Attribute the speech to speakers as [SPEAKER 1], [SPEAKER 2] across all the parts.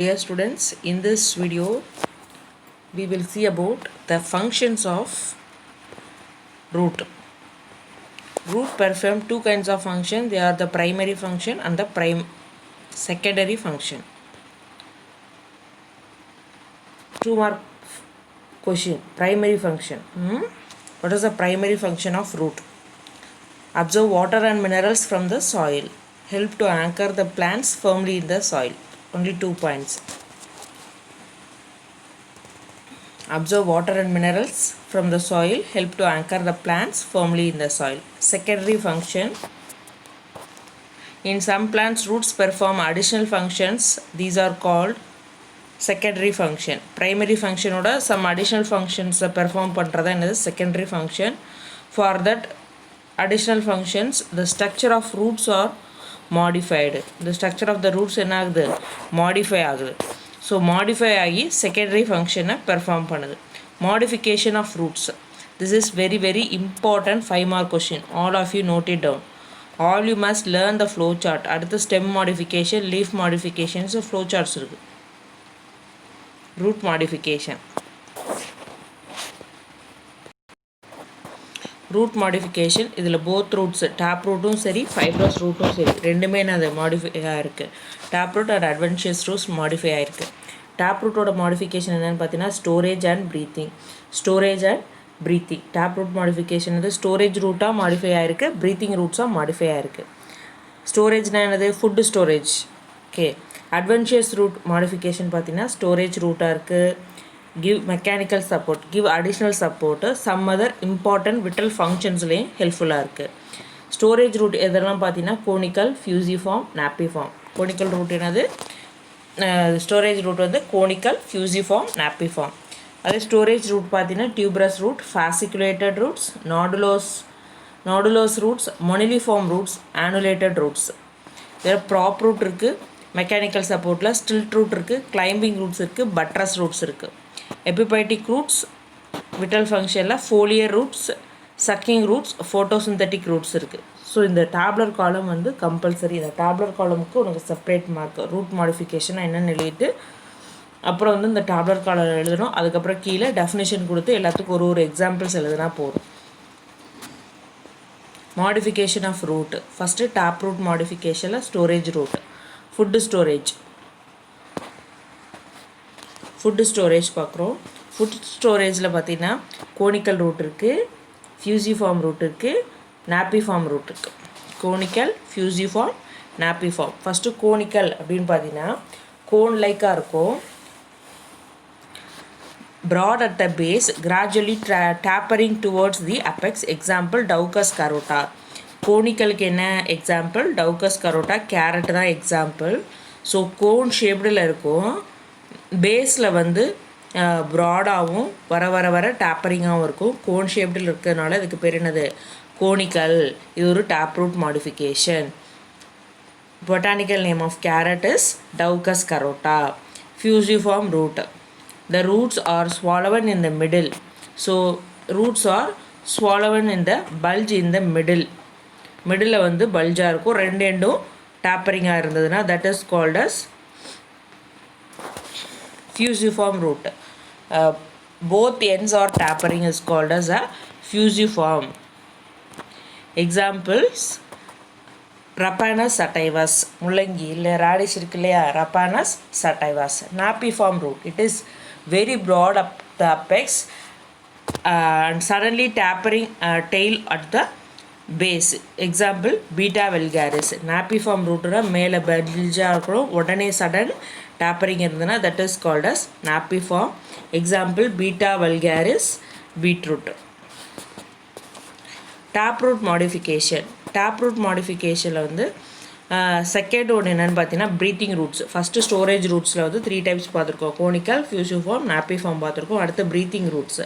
[SPEAKER 1] Dear students, in this video we will see about the functions of root. Root perform two kinds of function. They are the primary function and the secondary function. 2 mark question. Primary function. What is the primary function of root? Absorb water and minerals from the soil. Help to anchor the plants firmly in the soil. Only 2 points. Absorb water and minerals from the soil, help to anchor the plants firmly in the soil. Secondary function. In some plants, roots perform additional functions. These are called secondary function. Primary function oda some additional functions perform பண்றதா என்னது secondary function. For that additional functions, the structure of roots are modified. The structure of the roots என்ன ஆகுது modify ஆகுது. So modify ஆகி secondary ஃபங்க்ஷனை perform பண்ணுது. Modification of roots. This is very very important 5 mark question. All of you note it down. All you must learn the flow chart. அடுத்து stem modification, leaf modifications, flow charts இருக்குது. Root modification. Root modification இதில் both roots, tap ரூட்டும் சரி fibrous ரூட்டும் சரி ரெண்டுமே அது modify ஆகிருக்கு. Tap root and adventitious roots modify ஆகிருக்கு. டேப் ரூட்டோட மாடிஃபிகேஷன் என்னென்னு பார்த்தீங்கன்னா storage and breathing. Storage and breathing. Tap root modification வந்து ஸ்டோரேஜ் ரூட்டாக மாடிஃபை ஆகிருக்கு, ப்ரீத்திங் ரூட்ஸாக மாடிஃபை ஆகிருக்கு. ஸ்டோரேஜ்னால் என்னது? Food storage. Okay. Adventitious root modification பார்த்தீங்கன்னா ஸ்டோரேஜ் ரூட்டாக இருக்குது. give mechanical support, give additional support, some other important vital functionsலையும் ஹெல்ப்ஃபுல்லாக இருக்குது. ஸ்டோரேஜ் ரூட் எதெல்லாம் பார்த்தீங்கன்னா conical, fusiform, napiform. Conical root என்னது? ஸ்டோரேஜ் ரூட் வந்து கோனிக்கல், ஃபியூசிஃபார்ம், நாப்பிஃபார்ம். அதே ஸ்டோரேஜ் ரூட் பார்த்தீங்கன்னா tuberous root, fasciculated roots, nodulose roots, moniliform roots, annulated roots. இதில் prop root இருக்குது. மெக்கானிக்கல் சப்போர்ட்டில் ஸ்டில்ட் ரூட் இருக்குது, கிளைம்பிங் ரூட்ஸ் இருக்குது, பட்ரஸ் ரூட்ஸ் இருக்குது. எபிபைட்டிக் ரூட்ஸ் விட்டல் ஃபங்க்ஷனில் foliar roots, sucking roots, photosynthetic roots இருக்குது. ஸோ இந்த டேப்லர் காலம் வந்து கம்பல்சரி. இந்த டேப்லர் காலமுக்கு உனக்கு செப்பரேட் மார்க். ரூட் மாடிஃபிகேஷன் என்னென்னு எழுதிட்டு அப்புறம் வந்து இந்த டேப்லர் காலம் எழுதணும். அதுக்கப்புறம் கீழே டெஃபினேஷன் கொடுத்து எல்லாத்துக்கும் ஒரு எக்ஸாம்பிள்ஸ் எழுதுனா போதும். Modification of root. First tap root மாடிஃபிகேஷனில் ஸ்டோரேஜ் ரூட். ஃபுட்டு ஸ்டோரேஜ் பார்க்குறோம். ஃபுட் ஸ்டோரேஜில் பார்த்திங்கன்னா கோனிக்கல் ரூட் இருக்குது, ஃபியூசிஃபார்ம் ரூட் இருக்குது, நாப்பிஃபார்ம் ரூட் இருக்குது. Conical, fusiform, napiform. First conical அப்படின்னு பார்த்தீங்கன்னா கோன் லைக்காக இருக்கும். broad at the base, gradually tapering towards the apex. Example, Daucus carota. கோனிக்கலுக்கு என்ன எக்ஸாம்பிள்? டவுக்கஸ் கரோட்டா. கேரட் தான் எக்ஸாம்பிள். ஸோ கோன் ஷேப்டில் இருக்கும். பேஸில் வந்து ப்ராடாகவும் வர டேப்பரிங்காகவும் இருக்கும். கோன் ஷேப்டில் இருக்கிறதுனால இதுக்கு பேர் என்னது? கோனிக்கல். இது ஒரு tap root modification. Botanical name of carrot is Daucus carota. Fusiform root. The roots are swollen in the middle. So roots are swollen in the bulge in the middle. Middle வந்து பல்ஜாக இருக்கும். ரெண்டு எண்டும் டேப்பரிங்காக இருந்ததுன்னா that is called as fusiform root. Both ends are tapering is called as a fusiform. Examples, Rapanus sativus. முள்ளங்கி இல்லை radish இருக்கு இல்லையா? Rapanus sativus. Napiform root. It is very broad up the apex and suddenly tapering tail at the base. Example, Beta vulgaris. Napiform root மேலே பல்ஜாக இருக்கணும், உடனே sudden tapering இருந்ததுன்னா that is called as napiform. Example, Beta vulgaris, beetroot. Taproot modification. Taproot modificationல வந்து second ஒன்று என்னென்னு பார்த்தீங்கன்னா breathing roots. First storage ரூட்ஸில் வந்து 3 டைப்ஸ் பார்த்துருக்கோம். கோனிக்கல், ஃபியூசிஃபார்ம், நாப்பிஃபார்ம் பார்த்துருக்கோம். அடுத்து breathing roots.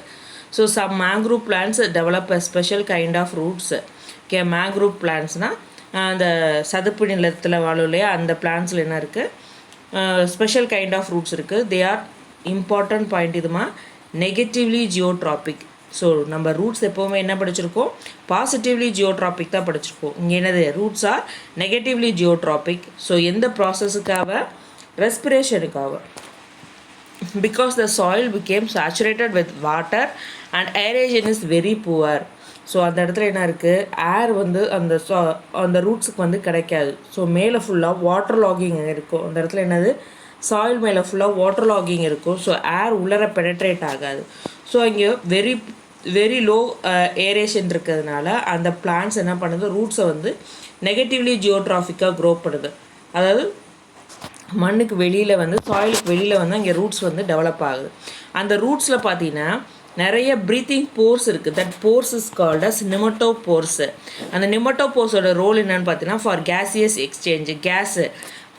[SPEAKER 1] So some mangrove plants develop a special kind of roots. Okay, mangrove பிளான்ட்ஸ்னால் அந்த சதுப்பு நிலத்தில் வாழும் இல்லையா, அந்த பிளான்ட்ஸில் என்ன இருக்குது? ஸ்பெஷல் கைண்ட் ஆஃப் ரூட்ஸ் இருக்குது. They are important point. இதுமா நெகட்டிவ்லி ஜியோட்ராபிக். ஸோ நம்ம ரூட்ஸ் எப்போவுமே என்ன படிச்சிருக்கோம்? பாசிட்டிவ்லி ஜியோட்ராபிக் தான் படிச்சிருக்கோம். இங்கே என்னது? Roots are negatively geotropic. So எந்த ப்ராசஸுக்காக ரெஸ்பிரேஷனுக்காக. Because the soil became saturated with water and aeration is very poor. So அந்த இடத்துல என்ன இருக்குது, ஏர் வந்து அந்த ரூட்ஸுக்கு வந்து கிடைக்காது. ஸோ மேலே ஃபுல்லாக வாட்டர் லாகிங் இருக்கும். அந்த இடத்துல என்னது, சாயில் மேலே ஃபுல்லாக வாட்டர் லாகிங் இருக்கும். ஸோ ஏர் உள்ளர பெனட்ரேட் ஆகாது. ஸோ இங்கே வெரி லோ ஏரேஷன் இருக்கிறதுனால அந்த பிளான்ட்ஸ் என்ன பண்ணுது, ரூட்ஸை வந்து நெகட்டிவ்லி ஜியோட்ராஃபிக்காக க்ரோ பண்ணுது. அதாவது மண்ணுக்கு வெளியில் வந்து சாயிலுக்கு வெளியில் வந்து அங்கே ரூட்ஸ் வந்து டெவலப் ஆகுது. அந்த ரூட்ஸில் பார்த்தீங்கன்னா நிறைய ப்ரீத்திங் போர்ஸ் இருக்குது. That pores is called as pneumatophores. அந்த நிமட்டோபோர்ஸோட ரோல் என்னென்னு பார்த்தீங்கன்னா for gaseous exchange, gas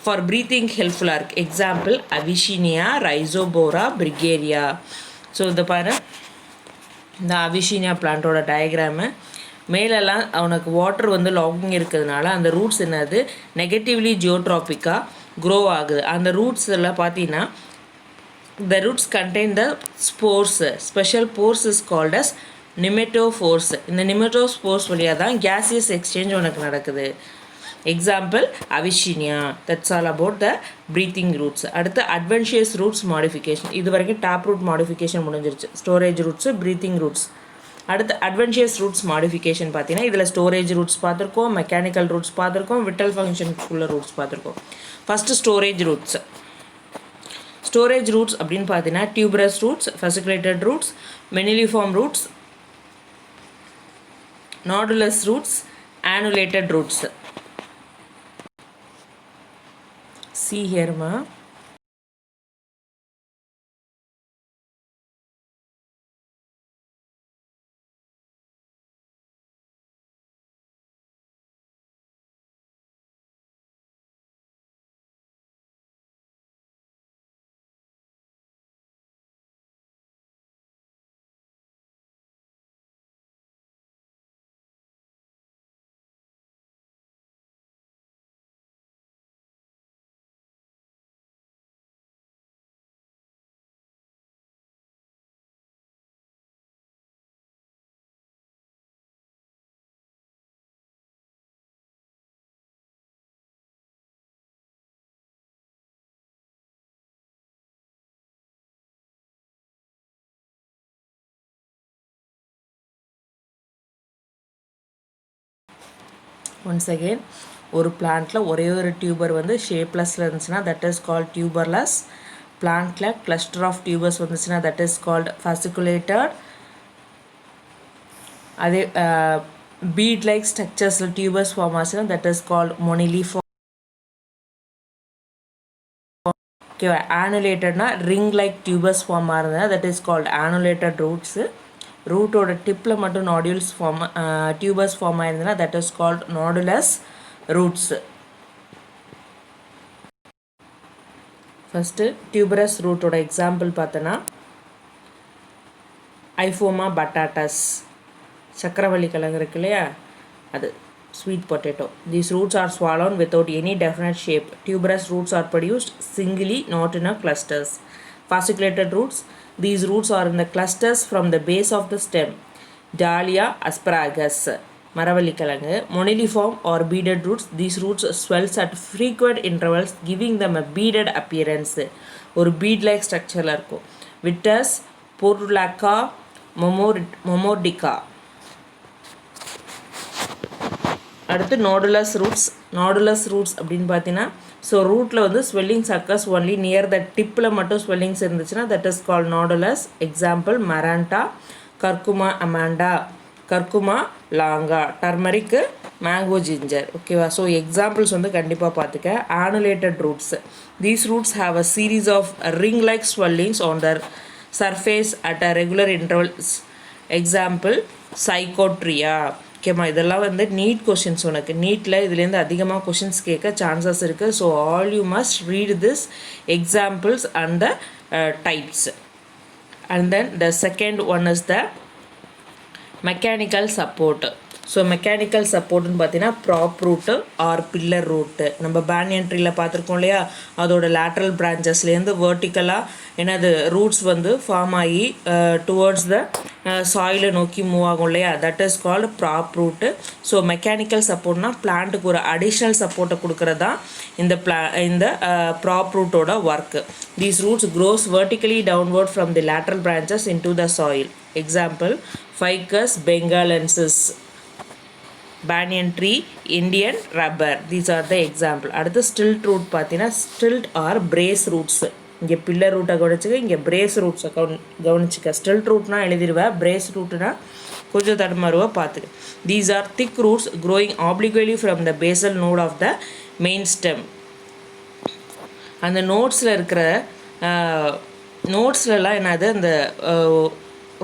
[SPEAKER 1] for breathing ஹெல்ப்ஃபுல்லாக இருக்குது. Example Avicennia, Rhizophora, Bruguiera. So இதை பாரு, இந்த அவிஷினியா பிளான்ட்டோட டயக்ராமு. மேலெல்லாம் அவனுக்கு வாட்டர் வந்து லாகிங் இருக்கிறதுனால அந்த ரூட்ஸ் என்னது நெகட்டிவ்லி ஜியோட்ராபிக்காக க்ரோ ஆகுது. அந்த ரூட்ஸில் பார்த்தீங்கன்னா the roots contain the spores. Special pores is called as nematophores. இந்த nematophores வழியாக தான் gaseous exchange உனக்கு நடக்குது. Example Avicennia. That's all about the breathing roots. அடுத்து அட்வென்ஷியஸ் ரூட்ஸ் மாடிஃபிகேஷன். இது வரைக்கும் டாப் ரூட் மாடிஃபிகேஷன் முடிஞ்சிருச்சு. Storage roots, breathing roots. அடுத்து அட்வென்ஷியஸ் ரூட்ஸ் மாடிஃபிகேஷன் பார்த்தீங்கன்னா இதில் ஸ்டோரேஜ் ரூட்ஸ் பார்த்துருக்கோம், மெக்கானிக்கல் ரூட்ஸ் பார்த்துருக்கோம், விட்டல் ஃபங்க்ஷனுக்குள்ள ரூட்ஸ் பார்த்துருக்கோம். First storage roots. Storage roots அப்படின்னு பார்த்தீங்கன்னா tuberous roots, fasciculated roots, moniliform roots, nodulose roots, annulated roots. See here ma. Once again, ஒரு பிளான்ட்ல ஒரே ஒரு டியூபர் வந்து ஷேப்லெஸ்ல இருந்துச்சுன்னா தட் இஸ் கால்ட் டியூபர்லெஸ். பிளான்ட்ல கிளஸ்டர் ஆஃப் டியூபர்ஸ் வந்துச்சுன்னா தட் இஸ் கால்ட் ஃபாசிகுலேட்டட். அதே பீட் லைக் ஸ்ட்ரக்சர்ஸ்ல டியூபர்ஸ் ஃபார்ம் ஆச்சுன்னா தட் இஸ் கால்ட் மொனிலிஃபார்ம். ஓகேவா? ஆனுலேட்டட்னா ரிங் லைக் டியூபர்ஸ் ஃபார்ம் ஆகுதுன்னா that is called annulated roots. ரூட்டோட டிப்பில் மட்டும் நாடியூல்ஸ் ஃபார்ம் டியூபர்ஸ் ஃபார்ம் ஆயிருந்ததுன்னா that is called nodulose roots. First tuberous ரூட்டோட எக்ஸாம்பிள் பார்த்தோன்னா ஐஃபோமா பட்டாட்டஸ், சக்கரவள்ளி கிழங்கு இருக்கு இல்லையா, அது sweet potato. These roots R swallowed without any definite shape. Tuberous roots are produced singly, not in a clusters. Fasciculated roots. These roots are in the clusters from the base of the stem. Dahlia, asparagus, மரவள்ளி கிழங்கு. Moniliform or beaded roots. These roots swells at frequent intervals, giving them a beaded appearance. ஒரு bead like structureல இருக்கும். Vitis, portulaca, momordica. அடுத்து நாடுலஸ் roots. Nodulose roots அப்படின்னு பார்த்தீங்கன்னா so ரூட்டில் வந்து swellings occurs only near the டிப்பில் மட்டும் ஸ்வெல்லிங்ஸ் இருந்துச்சுன்னா that is call nodulose. Example Maranta, Curcuma amada, Curcuma longa, turmeric, mango ginger. ஓகேவா? ஸோ எக்ஸாம்பிள்ஸ் வந்து கண்டிப்பாக பார்த்துக்க. Annulated roots. These roots have a series of ring like swellings on their surface at a regular intervals. Example Psychotria. ஓகேம்மா, இதெல்லாம் வந்து NEET questions. உனக்கு நீட்டில் இதுலேருந்து அதிகமாக கொஷின்ஸ் கேட்க சான்சஸ் இருக்குது. So all you must read this examples and the types. And then the second one is the mechanical support. So mechanical சப்போர்ட்னு பார்த்தீங்கன்னா prop root or pillar root. நம்ம பேனியன் ட்ரீயில் பார்த்துருக்கோம் இல்லையா, அதோட லேட்ரல் பிரான்ச்சஸ்லேருந்து வேர்ட்டிக்கலாக என்னது ரூட்ஸ் வந்து ஃபார்ம் ஆகி டுவர்ட்ஸ் த சாயிலை நோக்கி மூவ் ஆகும் இல்லையா, that is called prop root. So mechanical சப்போர்ட்னா பிளான்ட்டுக்கு ஒரு அடிஷ்னல் சப்போர்ட்டை கொடுக்குறது தான் இந்த ப்ராப் ரூட்டோட work. These roots grows vertically downward from the lateral branches into the soil. Example ficus bengalensis, banyan tree, Indian rubber. These are the example. அடுத்து stilt root பார்த்தீங்கன்னா stilt or brace roots. இங்கே pillar ரூட்டை கவனிச்சுக்க, இங்கே brace ரூட்ஸை கவனிச்சுக்க. ஸ்டில்ட் ரூட்னா எழுதிடுவேன், brace ரூட்னா கொஞ்சம் தடுமாறுவா பார்த்துக்க. These are thick roots growing obliquely from the basal node of the main stem. அந்த நோட்ஸில் இருக்கிற நோட்ஸ்லலாம் என்னது அந்த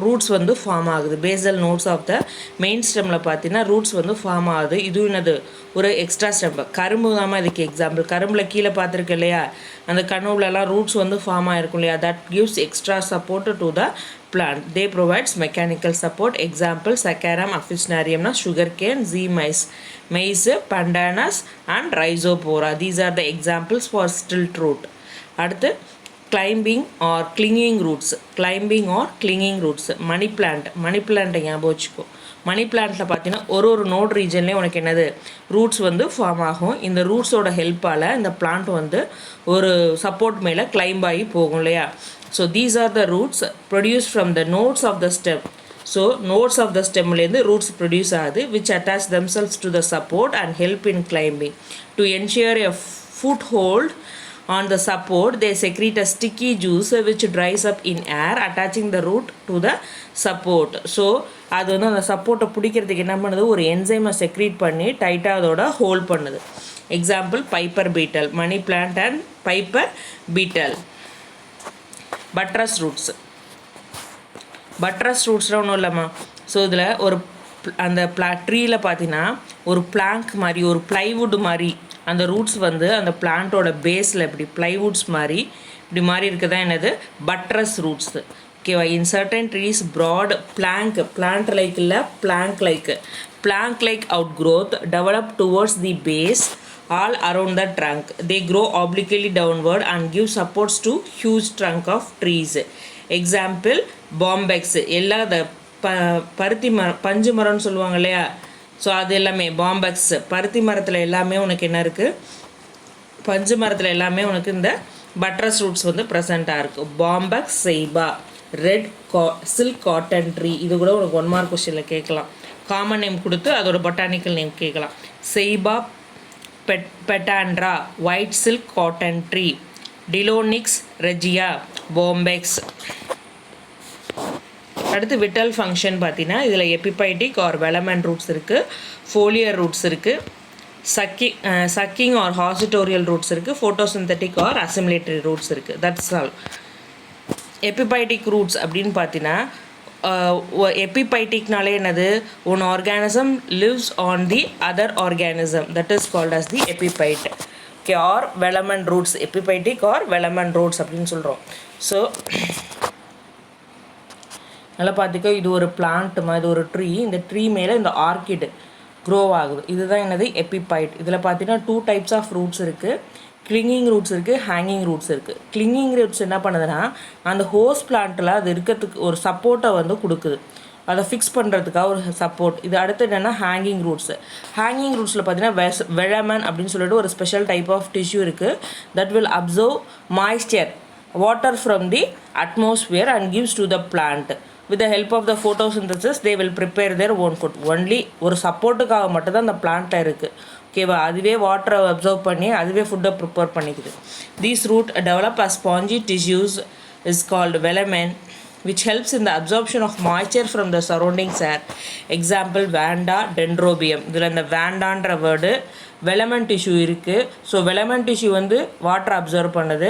[SPEAKER 1] ரூட்ஸ் வந்து ஃபார்ம் ஆகுது. Basal nodes of the main ஸ்டெம்மில் பார்த்தீங்கன்னா ரூட்ஸ் வந்து ஃபார்ம் ஆகுது. இதுவும் என்னது ஒரு எக்ஸ்ட்ரா ஸ்டெம். கரும்பு தான் இதுக்கு எக்ஸாம்பிள். கரும்பில் கீழே பார்த்துருக்கு இல்லையா, அந்த கனவுலலாம் ரூட்ஸ் வந்து ஃபார்ம் ஆகிருக்கும் இல்லையா, that gives extra support to the plant. They provides mechanical support. Example Saccharum officinariumna sugarcane, Z maize, pandanus and rhizopora. These are the examples for stilt root. அடுத்து climbing or clinging roots. Climbing or clinging roots. Money plant. Money plant ஞாபகம் வச்சுக்கோ. மணி பிளான்ட்டில் பார்த்தீங்கன்னா ஒரு note ரீஜன்லேயே உனக்கு என்னது roots வந்து form ஆகும். இந்த ரூட்ஸோட ஹெல்ப்பால் இந்த பிளான்ட் வந்து ஒரு சப்போர்ட் மேலே கிளைம்ப் ஆகி போகும் இல்லையா. So these are the roots produce from the nodes of the stem. So nodes of the ஸ்டெம்லேருந்து ரூட்ஸ் ப்ரொடியூஸ் ஆகுது, which attach themselves to the support and help in climbing. To ensure a foothold on the support, they secrete a sticky juice which dries up in air, attaching the root to the support. So அது வந்து அந்த சப்போர்ட்டை பிடிக்கிறதுக்கு என்ன பண்ணுது, ஒரு என்சைமை secrete பண்ணி டைட்டாக அதோட ஹோல்ட் பண்ணுது. Example Piper betle. Money plant and Piper betle. Buttress roots. Buttress ரூட்ஸ்லாம் ஒன்றும் இல்லைம்மா. ஸோ இதில் ஒரு அந்த ட்ரீயில் பார்த்தீங்கன்னா ஒரு பிளாங்க் மாதிரி, ஒரு ப்ளைவுட் மாதிரி அந்த ரூட்ஸ் வந்து அந்த பிளான்ட்டோட பேஸில் இப்படி ப்ளைவுட்ஸ் மாதிரி இப்படி மாதிரி இருக்குதான் என்னது பட்ரஸ் ரூட்ஸ். ஓகேவா. In certain trees broad plank, plant like இல்லை plank like outgrowth develop towards the base all around the trunk. They grow obliquely downward and give supports to huge trunk of trees. Example bombex. எல்லா பருத்தி பஞ்சு மரம்னு சொல்லுவாங்க இல்லையா, so அது எல்லாமே பாம்பெக்ஸ். பருத்தி மரத்தில் எல்லாமே உனக்கு என்ன இருக்குது, பஞ்சு மரத்தில் எல்லாமே உனக்கு இந்த பட்ரஸ் ரூட்ஸ் வந்து ப்ரெசண்ட்டாக இருக்குது. Bombax ceiba. Red silk cotton tree. இது கூட உனக்கு 1 மார்க் கொஸ்டினில் கேட்கலாம். காமன் நேம் கொடுத்து அதோட பொட்டானிக்கல் நேம் கேட்கலாம். Ceiba pentandra, white silk cotton tree, Delonix regia, Bombax. அடுத்து விட்டல் ஃபங்க்ஷன் பார்த்தீங்கன்னா இதில் எபிபைட்டிக் ஆர் வெலமன் ரூட்ஸ் இருக்குது, ஃபோலியர் ரூட்ஸ் இருக்குது, சக்கிங் ஆர் ஹாசிட்டோரியல் ரூட்ஸ் இருக்குது, ஃபோட்டோசிந்தட்டிக் ஆர் அசிமுலேட்டரி ரூட்ஸ் இருக்குது. That's all. எபிபைட்டிக் ரூட்ஸ் அப்படின்னு பார்த்தீங்கன்னா எபிபைட்டிக்னாலே என்னது, one organism lives on the other organism, that is called as the epiphyte. Okay. Or velamen roots. Epiphytic or velamen roots அப்படின்னு சொல்கிறோம். So நல்லா பார்த்துக்கோ, இது ஒரு பிளான்ட் மாதிரி, இது ஒரு ட்ரீ. இந்த ட்ரீ மேலே இந்த ஆர்கிட் க்ரோ ஆகுது. இதுதான் என்னது எபிபைட். இதில் பார்த்தீங்கன்னா 2 டைப்ஸ் ஆஃப் ரூட்ஸ் இருக்குது. கிளிங்கிங் ரூட்ஸ் இருக்குது, ஹேங்கிங் ரூட்ஸ் இருக்குது. கிளிங்கிங் ரூட்ஸ் என்ன பண்ணுதுன்னா அந்த ஹோஸ் பிளான்ட்டில் அது இருக்கிறதுக்கு ஒரு சப்போர்ட்டை வந்து கொடுக்குது, அதை ஃபிக்ஸ் பண்ணுறதுக்காக ஒரு சப்போர்ட். இது அடுத்து என்னென்னா ஹேங்கிங் ரூட்ஸு. ஹேங்கிங் ரூட்ஸில் பார்த்தீங்கன்னா வெலமன் அப்படின்னு சொல்லிட்டு ஒரு ஸ்பெஷல் டைப் ஆஃப் டிஷ்யூ இருக்குது, that will observe moisture water from the atmosphere and gives to the plant. With the help of the photosynthesis, they will prepare their own food. Only ஒரு சப்போர்ட்டுக்காக மட்டும்தான் அந்த பிளான்ட்டில் இருக்குது. ஓகேவா. அதுவே வாட்டரை அப்சர்வ் பண்ணி அதுவே ஃபுட்டை prepare பண்ணிக்குது. These root develop as spongy tissues is called velamen, which helps in the absorption of moisture from the surrounding air. Example vanda dendrobium. இதில் இந்த வேண்டான்ற வேர்டு வெலமன் டிஷ்யூ இருக்குது. ஸோ வெலமன் டிஷ்யூ வந்து வாட்டரை அப்சர்வ் பண்ணுது.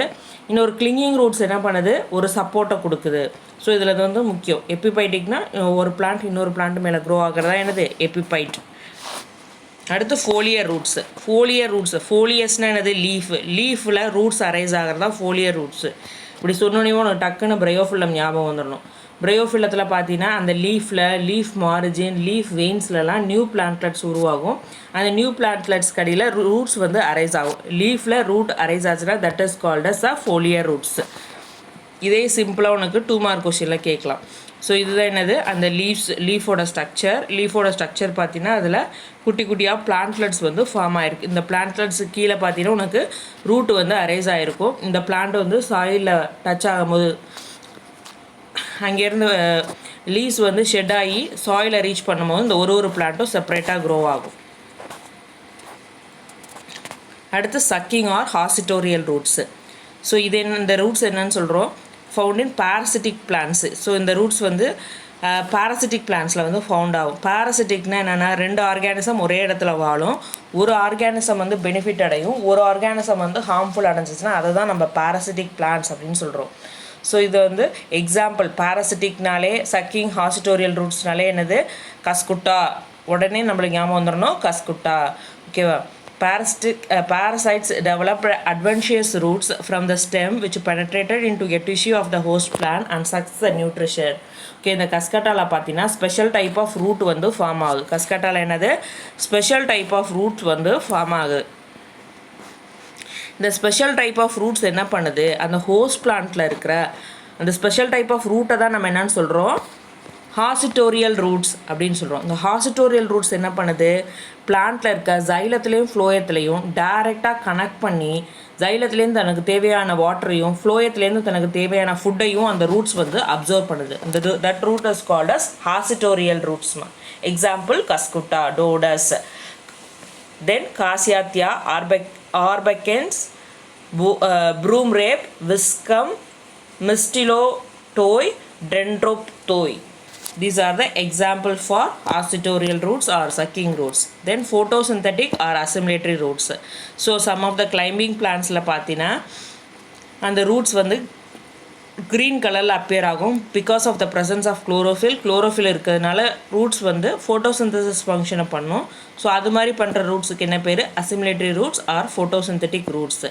[SPEAKER 1] இன்னொரு கிளிங்கிங் ரூட்ஸ் என்ன பண்ணுது, ஒரு சப்போர்ட்டை கொடுக்குது. ஸோ இதில் அது வந்து முக்கியம். எபிபைட்டிக்னா ஒரு பிளான்ட் இன்னொரு பிளான்ட் மேலே க்ரோ ஆகிறதா என்னது எபிபைட். அடுத்து ஃபோலியர் ரூட்ஸு. ஃபோலியஸ்னால் என்னது? லீஃபில் ரூட்ஸ் அரைஸ் ஆகிறது தான் ஃபோலியர் ரூட்ஸு. இப்படி சொன்னோன்னே உனக்கு டக்குன்னு பிரயோஃபில்லம் ஞாபகம் வந்துடணும். பிரயோஃபில்லத்தில் பார்த்தீங்கன்னா அந்த லீஃப் மார்ஜின், லீஃப் வெயின்ஸ்லலாம் நியூ பிளான்ட்லெட்ஸ் உருவாகும். அந்த நியூ பிளான்ட்லெட்ஸ் கடியில் ரூட்ஸ் வந்து அரைஸ் ஆகும். லீஃபில் ரூட் அரைஸ் ஆச்சுன்னா that is called as foliar roots. இதே சிம்பிளாக உனக்கு 2 மார்க் கொஸ்டினில் கேட்கலாம். ஸோ இதுதான் என்னது? அந்த லீஃபோட ஸ்ட்ரக்சர் பார்த்தீங்கன்னா அதில் குட்டி குட்டியாக பிளான்ட்லெட்ஸ் வந்து ஃபார்ம் ஆகிருக்கு. இந்த பிளான்ட்லெட்ஸு கீழே பார்த்தீங்கன்னா உனக்கு ரூட் வந்து அரைஸ் ஆகிருக்கும். இந்த பிளான்ட் வந்து சாயிலில் டச் ஆகும்போது அங்கேருந்து லீவ்ஸ் வந்து ஷெட் ஆகி சாயிலை ரீச் பண்ணும்போது இந்த ஒரு பிளான்ட்டும் செப்பரேட்டாக க்ரோ ஆகும். அடுத்து சக்கிங் ஆர் ஹாசிட்டோரியல் ரூட்ஸு. ஸோ இது இந்த ரூட்ஸ் என்னன்னு சொல்கிறோம்? Found in parasitic plants. So இந்த ரூட்ஸ் வந்து parasitic பிளான்ஸில் வந்து ஃபவுண்ட் ஆகும். parasiticனா என்னென்னா 2 ஆர்கானிசம் ஒரே இடத்துல வாழும். ஒரு ஆர்கானிசம் வந்து பெனிஃபிட் அடையும், ஒரு ஆர்கானிசம் வந்து ஹார்ம்ஃபுல் அடைஞ்சிச்சுன்னா அதை தான் நம்ம parasitic plants அப்படின்னு சொல்கிறோம். ஸோ இது வந்து எக்ஸாம்பிள் parasiticனாலே சக்கிங் ஹாசிட்டோரியல் ரூட்ஸ்னாலே என்னது? கஸ்குட்டா. உடனே நம்மளுக்கு ஞாபகம் வந்துடணும் கஸ்குட்டா. ஓகேவா? Parasites develop adventitious roots from the stem which penetrated into a tissue of the host plant and sucks the nutrition. Okay, இந்த கஸ்கட்டாவில் பார்த்தீங்கன்னா ஸ்பெஷல் டைப் ஆஃப் ரூட் வந்து ஃபார்ம் ஆகுது. கஸ்கட்டாவில் என்னது? ஸ்பெஷல் டைப் ஆஃப் ரூட்ஸ் வந்து ஃபார்ம் ஆகுது. இந்த special type of roots என்ன பண்ணுது? அந்த ஹோஸ்ட் பிளான்ட்டில் இருக்கிற அந்த ஸ்பெஷல் டைப் ஆஃப் ரூட்டை தான் நம்ம என்னன்னு சொல்கிறோம்? ஹாசிட்டோரியல் ரூட்ஸ் அப்படின்னு சொல்கிறோம். இந்த ஹாசிட்டோரியல் ரூட்ஸ் என்ன பண்ணுது? பிளான்ட்டில் இருக்க ஜைலத்துலேயும் ஃப்ளோயத்துலேயும் டைரெக்டாக கனெக்ட் பண்ணி ஜைலத்துலேருந்து தனக்கு தேவையான வாட்டரையும் ஃப்ளோயத்துலேருந்து தனக்கு தேவையான ஃபுட்டையும் அந்த ரூட்ஸ் வந்து அப்சர்வ் பண்ணுது. அந்த that root is called as haustorial ரூட்ஸ்மா. Example Cuscuta, dodders, then Cassytha, Orobanche, broom rape, Viscum, mistletoe, Dendrophthoe. These are the example for hositorial roots or sucking roots. Then photosynthetic or assimilatory roots. So some of the climbing plantsல பார்த்தீங்கன்னா அந்த roots வந்து green கலரில் appear ஆகும் because of the presence of chlorophyll இருக்கிறதுனால roots வந்து photosynthesis ஃபங்க்ஷனை பண்ணும். ஸோ அது மாதிரி பண்ணுற ரூட்ஸுக்கு என்ன பேர்? Assimilatory roots or photosynthetic roots.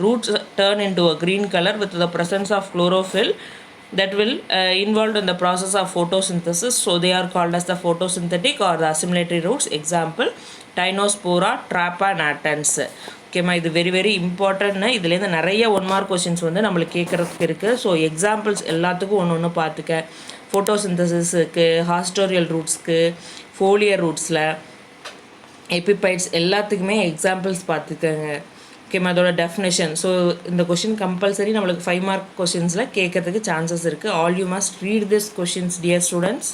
[SPEAKER 1] Roots turn into a green colour with the presence of chlorophyll that will involved in the process of photosynthesis. So they are called as the photosynthetic or the assimilatory roots. Example Tinospora, Trapa, natans. ஓகேம்மா, இது very இம்பார்ட்டன்ட்னு இதுலேருந்து நிறைய 1 mark questions வந்து நம்மளுக்கு கேட்குறதுக்கு இருக்குது. So examples எல்லாத்துக்கும் ஒன்று பார்த்துக்க. ஃபோட்டோசிந்தசிஸுக்கு, ஹாஸ்டோரியல் ரூட்ஸ்க்கு, ஃபோலியர் ரூட்ஸில், எபிபைட்ஸ் எல்லாத்துக்குமே எக்ஸாம்பிள்ஸ் பார்த்துக்கங்க. ஓகேம்மா, அதோட டெஃபினேஷன். ஸோ இந்த கொஷின் கம்பல்சரி நம்மளுக்கு 5 மார்க் கொஷின்ஸில் கேட்கறதுக்கு சான்சஸ் இருக்குது. All you must read this questions dear students.